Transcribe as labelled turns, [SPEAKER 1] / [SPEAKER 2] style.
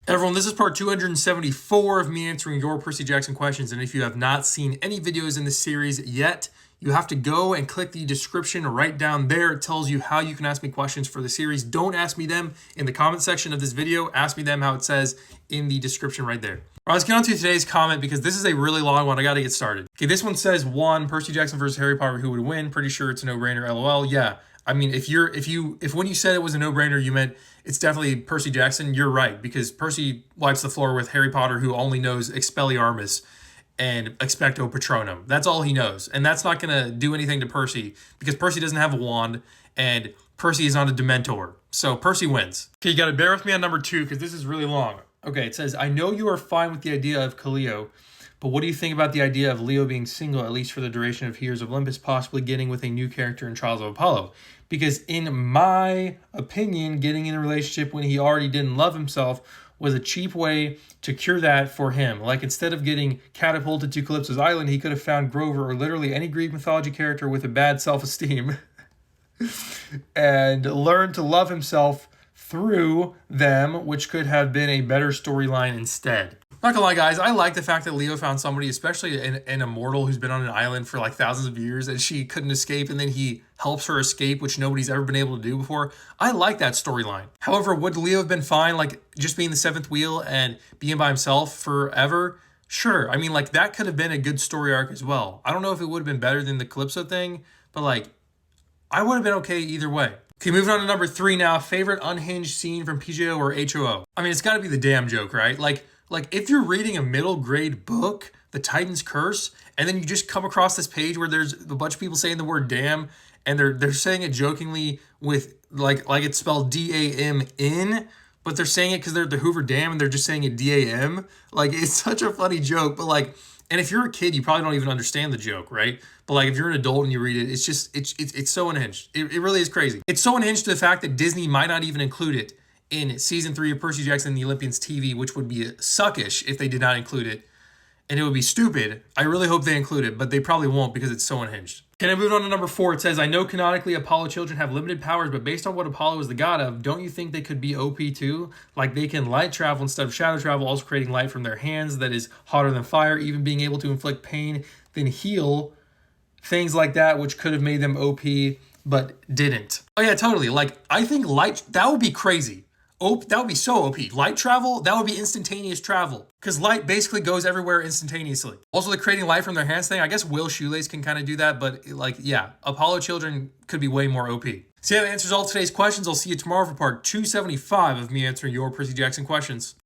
[SPEAKER 1] Everyone, this is part 274 of me answering your Percy Jackson questions. And if you have not seen any videos in this series yet, you have to go and click the description right down there. It tells you how you can ask me questions for the series. Don't ask me them in the comment section of this video. Ask me them how it says in the description right there. All right, let's get on to today's comment because this is a really long one. I got to get started. Okay, this one says 1, Percy Jackson versus Harry Potter, who would win? Pretty sure it's a no-brainer, LOL. Yeah. I mean, if when you said it was a no-brainer, you meant it's definitely Percy Jackson, you're right, because Percy wipes the floor with Harry Potter, who only knows Expelliarmus and Expecto Patronum. That's all he knows. And that's not going to do anything to Percy, because Percy doesn't have a wand, and Percy is not a Dementor. So Percy wins. Okay, you got to bear with me on number 2, because this is really long. Okay, it says, I know you are fine with the idea of Kaleo, but what do you think about the idea of Leo being single, at least for the duration of Heroes of Olympus, possibly getting with a new character in Trials of Apollo? Because in my opinion, getting in a relationship when he already didn't love himself was a cheap way to cure that for him. Like, instead of getting catapulted to Calypso's island, he could have found Grover or literally any Greek mythology character with a bad self-esteem and learned to love himself through them, which could have been a better storyline instead. Not gonna lie, guys, I like the fact that Leo found somebody, especially an immortal who's been on an island for like thousands of years and she couldn't escape, and then he helps her escape, which nobody's ever been able to do before. I like that storyline. However, would Leo have been fine, like, just being the seventh wheel and being by himself forever? Sure. I mean, like, that could have been a good story arc as well. I don't know if it would have been better than the Calypso thing, but, like, I would have been okay either way. Okay, moving on to number 3 now. Favorite unhinged scene from PJO or HOO? I mean, it's got to be the damn joke, right? Like, if you're reading a middle grade book, The Titan's Curse, and then you just come across this page where there's a bunch of people saying the word damn, and they're saying it jokingly with, like it's spelled D-A-M-N, but they're saying it because they're at the Hoover Dam, and they're just saying it D-A-M. Like, it's such a funny joke, but, like, and if you're a kid, you probably don't even understand the joke, right? But, like, if you're an adult and you read it, it's just, it's so unhinged. It really is crazy. It's so unhinged to the fact that Disney might not even include it in season 3 of Percy Jackson and the Olympians TV, which would be suckish if they did not include it. And it would be stupid. I really hope they include it, but they probably won't because it's so unhinged. Can I move on to number 4? It says, I know canonically Apollo children have limited powers, but based on what Apollo is the god of, don't you think they could be OP too? Like, they can light travel instead of shadow travel, also creating light from their hands that is hotter than fire, even being able to inflict pain, then heal, things like that, which could have made them OP, but didn't. Oh yeah, totally. Like, I think light, that would be crazy. That would be so OP. Light travel, that would be instantaneous travel. Because light basically goes everywhere instantaneously. Also, the creating light from their hands thing, I guess Will Shoelace can kind of do that, but, like, yeah, Apollo children could be way more OP. So yeah, that answers all today's questions. I'll see you tomorrow for part 275 of me answering your Percy Jackson questions.